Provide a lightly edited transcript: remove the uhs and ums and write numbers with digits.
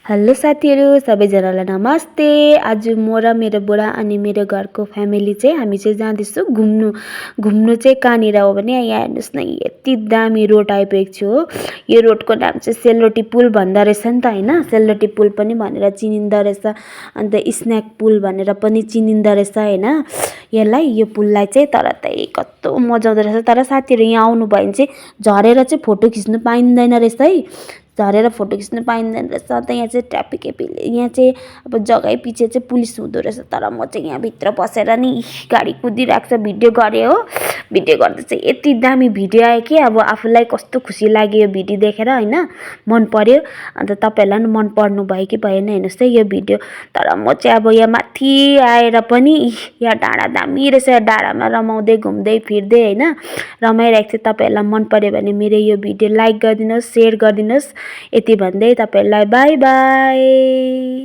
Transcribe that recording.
Hello साथीहरू सबैजनालाई नमस्ते। आज म र मेरो बुढा अनि मेरो घरको फ्यामिली चाहिँ हामी चाहिँ जाँदैछौँ घुम्नु चाहिँ कहाँनिर हो भने यहाँ हेर्नुहोस् न, यति दामी रोड आइपुगेको छु हो। यो रोडको नाम चाहिँ सेलरोटी पुल भन्दो रहेछ नि त होइन, सेलरोटी पुल पनि भनेर चिनिँदो रहेछ, अन्त स्न्याक पुल भनेर पनि चिनिँदो रहेछ होइन यसलाई, यो पुललाई चाहिँ। तर चाहिँ कस्तो मजा आउँदो रहेछ। तर साथीहरू यहाँ आउनु भयो भने चाहिँ झरेर चाहिँ फोटो खिच्नु पाइँदैन रहेछ है, झरेर फोटो खिच्नु पाइँदैन रहेछ। त यहाँ चाहिँ ट्राफिक यहाँ चाहिँ अब जग्गै पछि चाहिँ पुलिस हुँदो रहेछ। तर म चाहिँ यहाँभित्र बसेर नि गाडी कुदिरहेको छ भिडियो गरेँ हो। भिडियो गर्दा चाहिँ यति दामी भिडियो आयो कि अब आफूलाई कस्तो खुसी लाग्यो यो भिडियो देखेर होइन, मन पर्यो। अन्त तपाईँहरूलाई पनि मन पर्नु भयो कि भएन हेर्नुहोस् है यो भिडियो। तर म चाहिँ अब यहाँ माथि आएर पनि यहाँ डाँडा दामी रहेछ, डाँडामा रमाउँदै घुम्दै फिर्दै होइन रमाइरहेको थियो। तपाईँहरूलाई मन पर्यो भने मेरो यो भिडियो लाइक गरिदिनुहोस्, सेयर गरिदिनुहोस्। यति भन्दै तपाईँहरूलाई बाई बाई।